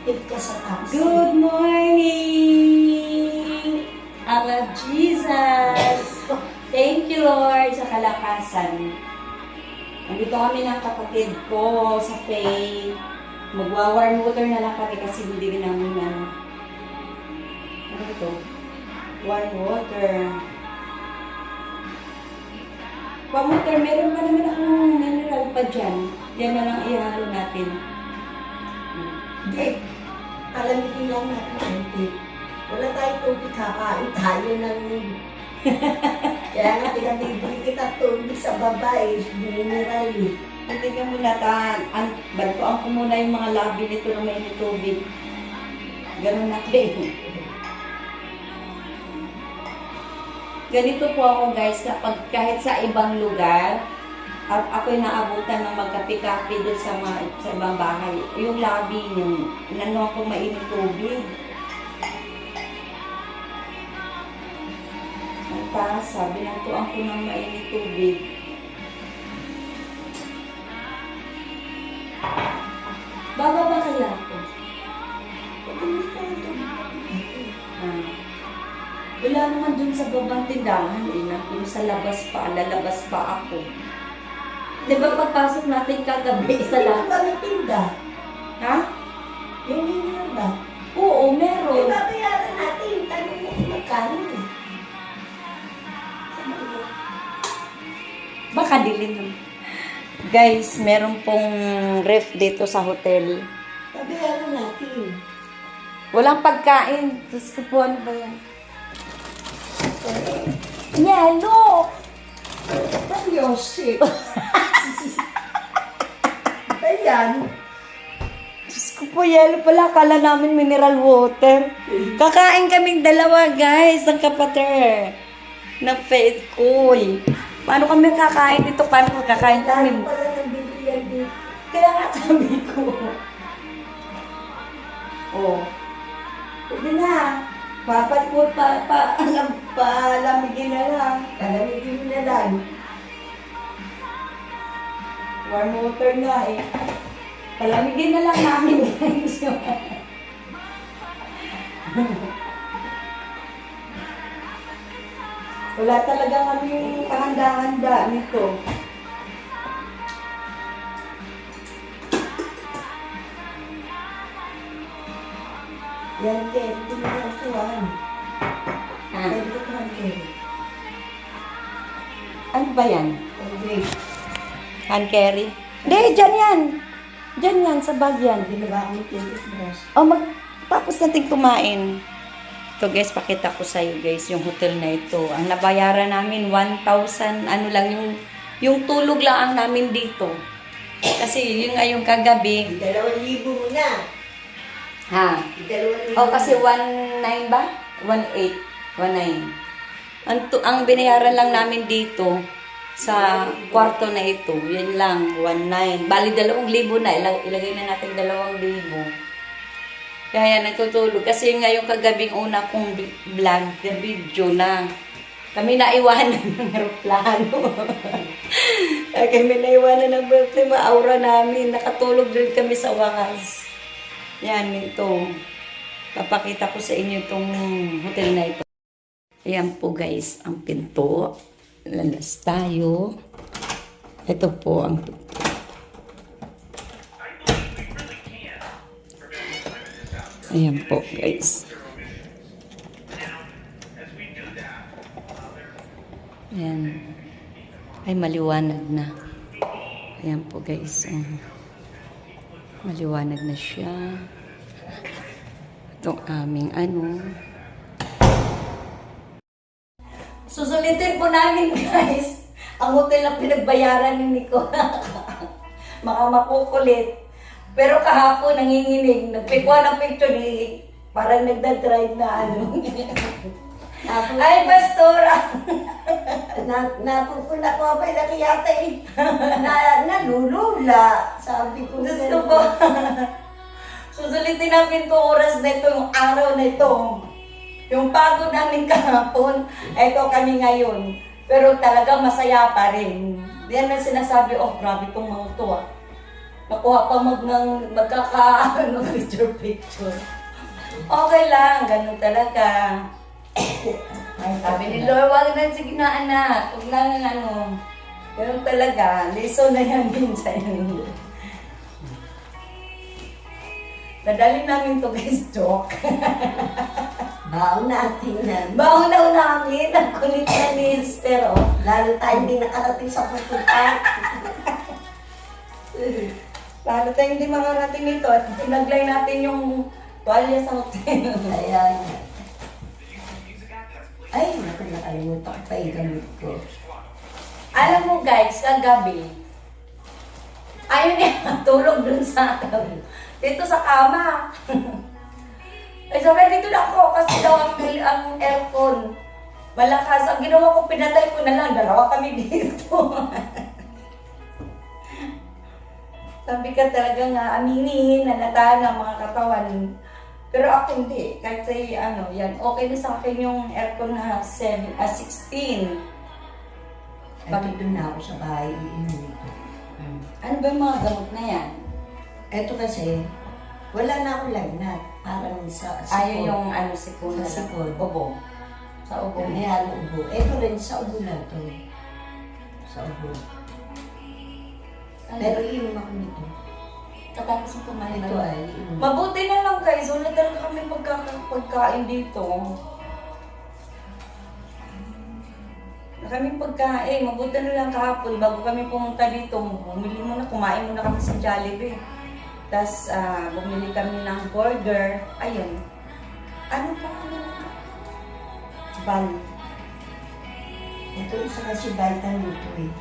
If ka sa taxi. Good morning! I love Jesus! Thank you, Lord, sa kalakasan. Nandito kami ng kapatid ko sa Faye. Magwa-warm water na lang kami kasi hindi namin ano ito? Warm water. Warm water, meron pa naman akong mineral pa dyan. Yan na lang ihalo natin. Hindi. Alamigin lang natin. Hindi. Wala tayong tubig, kakain tayo ng... Kaya nga, pinabibili kita tubig sa babae, mineral eh. Tingnan mo na, bantuan ko muna yung mga labi nito na may tubig. Ganun natin. Ganito po ako guys, kapag kahit sa ibang lugar, at ako'y naabutan ng magkape-kape doon sa ibang bahay. Yung labi niyo, inano ako mainit tubig. Ang taas, sabi na to ako ng mainit tubig. Bababa kaya ako? Wala naman dun sa babang tindahan eh, nandun sa labas pa, lalabas pa ako. Di ba pagpasok natin kagabi sa Yung labas? kami tinda. Ha? Yung mineral ba? Oo, meron. Babayaran natin. Tanong mo kung magkano. Baka dilim naman. Guys, meron pong ref dito sa hotel. Babayaran natin. Walang pagkain. Diyos ko po, ano ba yan? Yelo! Ang Yosef. Ayan. Diyos ko po, yelo pala. Akala namin mineral water. Kakain kaming dalawa, guys, ng kapatid. Na faith cool. Paano kami kakain dito? Paano kakain kami? Dahil pala ng bilihan dito. Kaya nga sabi ko. Oh. Pwede na. Palamigin na lang. Kalamigin mo na lang. Warm water nga eh. Palamigin na lang namin, guys. Wala talaga kaming kahanda-handa nito. Yan, Ken. Hindi mo lang tuwan. Ah, Pwede ko tuwan, Ken. ano ba yan? Okay. Hand carry? Hindi, dyan yan. Dyan yan, sa bag yan. Ginawa ko ng toothbrush. O, tapos natin kumain. Ito guys, pakita ko sa iyo guys, yung hotel na ito. Ang nabayaran namin, 1,000, ano lang, yung tulog lang ang namin dito. Kasi yun nga yung kagabi. 2,000 muna. Ha? 2,000. O, kasi 1,900 ba? 1,800. 1,900. Ang binayaran lang namin dito, sa kwarto na ito, yan lang, 1,900. Bali, 2,000 na. Ilagay na natin 2,000. Kaya nagtutulog. Kasi nga yung kagabing una kong vlog, na video na. Kami naiwanan ng aeroplano. Kami naiwanan ng aeroplano, aura namin. Nakatulog din kami sa wakas. Yan, ito. Papakita ko sa inyo itong hotel na ito. Ayan po guys, ang pinto. Lalas tayo. Ito po ang pinto. Ayan po guys. Ayan. Ay maliwanag na. Ayan po guys. Maliwanag na siya. Itong aming ano. Susulitin po namin guys ang hotel na pinagbayaran ni Nico. Maka makukulit. Pero kahapon nanginginig. Nagpikwa ng picture ni parang nagdadrive na ano. Ay, Pastora! Napupuna ko pa nakiyata eh. Nalulula. Sabi ko. Gusto ko. Susulitin namin itong oras na ito, yung araw na ito. Yung pagod namin kahapon, ito kami ngayon. Pero talaga masaya pa rin. Yan ang sinasabi, oh grabe itong mga ito ah. Nakuha pa picture. Okay lang, ganun talaga. Sabi ni Lord, wag na, sige na anak. Huwag na ano. Ganun talaga. Lesson na yan minsan. Nadali namin to guys, joke. Baon natin yan. Baon daw namin. Ang kulit na ni Esther, oh. Lalo tayo hindi nakarating sa pupunta. Lalo tayo hindi makarating nito at pinaglay natin yung tuwalya sa hotel. Ayan. Ay, nakalimutan ko pa yung gamit ko. Alam mo guys, kagabi, ayaw niya matulog dun sa dito sa kama. Ay sabi, dito na ako kasi daw ang aircon. Malakas. Ang ginawa ko, pinatay ko na lang. Dalawa kami dito. Sabi ka talaga nga, aminin, nalataan ng mga katawan. Pero ako hindi. Kahit say, yan, okay na sa akin yung aircon na 16. Pag doon na ako sa bahay, iinumin ko. Ano ba yung mga gamot na yan? Eto kasi, wala na akong lagnat. Parang sa sipon. Ayaw yung sipon. Sa sipon. Ubo. Sa ubo. Ayan, ubo. Eto rin, sa ubo lang to. Sa ubo. Pero iinom ako nito. Katapos yung kumain Ito ay iinom. Mabuti na lang guys. Wala talaga kami pagkain dito. Kami pagkain. Mabuti na lang kahapon. Bago kami pumunta dito, bumili muna, kumain muna kami sa Jollibee. Tapos bumili kami ng burger. Ayun. Ano pa? Bal. Ito isa kasi vitamin ito eh.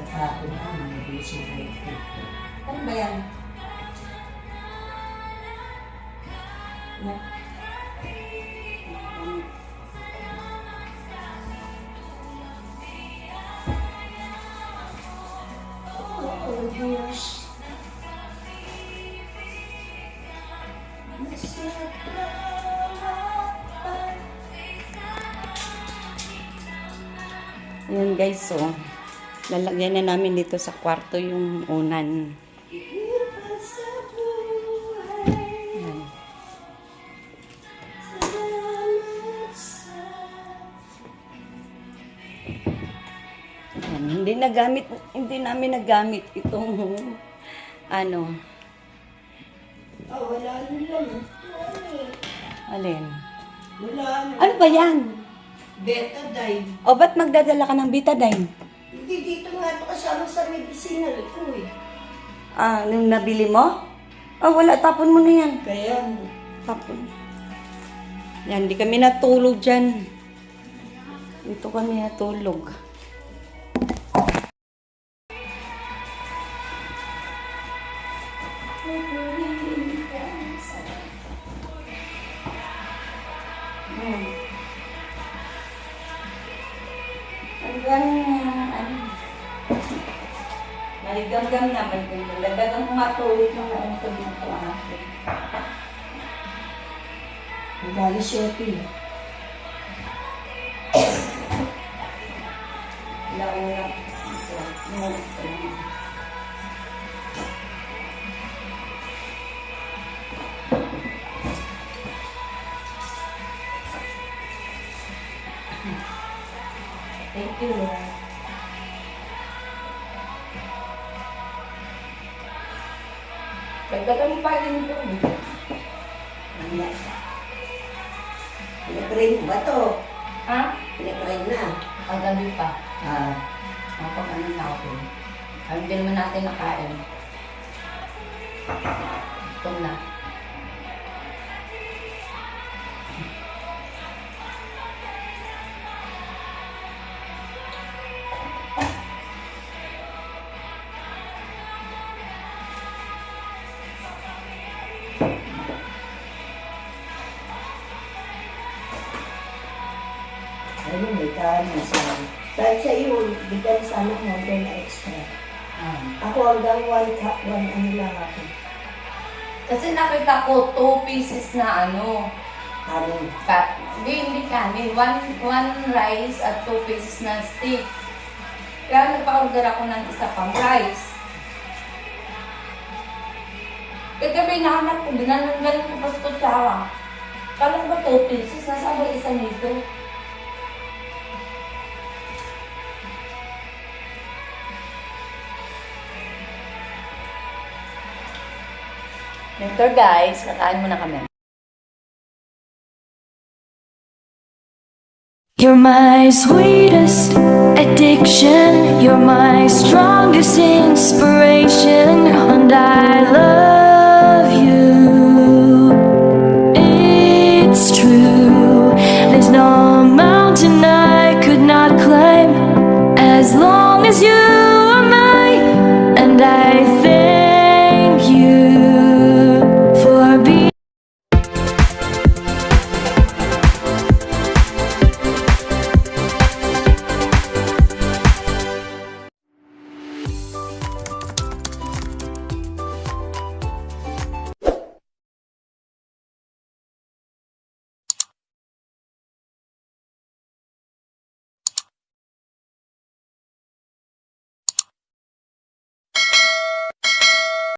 Kahapon ako, nabili siya ito. Ano ba yan? Ano? Oh, Diyos. Ayan guys, so lalagyan na namin dito sa kwarto yung unan. Ayan. Ayan, hindi namin nagamit itong Oh, wala lang. alin? Wala. Ano ba yan? Betadine. O ba't magdadala ka ng betadine? Hindi dito nga ito kasama sa medicinal ko eh. Nung nabili mo? Wala, tapon mo na yan. Kaya, Tapon. Yan, di kami natulog dyan. Dito kami natulog. Maligam-gam naman dito. Lagdagan mo matulog ng ito dito ang akin. ugali siya ito eh. Laura. Thank you, Lord. Dagdagan pa rin ito. Mamaya. Pinag-pray mo ba ito? Ha? Pinag-pray na. Paggabi pa. Kapag na ako. Hindi naman natin nakain. Ito na. Ayun, may kaano sa dahil sa iyo, bigyan sa anak mo doon na extra. Ako hanggang one ano lang ako. Kasi nakita ko 2 pieces na Ano? hindi kanin. One rice at 2 pieces na steak. Kaya nagpa-order ako ng isa pang rice. Kagabi nahanap ko, binananggalan ko pa sa kutsara. Kala ko ba 2 pieces? Nasa ba isa nito? Later guys, kakain muna kami. You're my sweetest addiction. You're my strongest inspiration.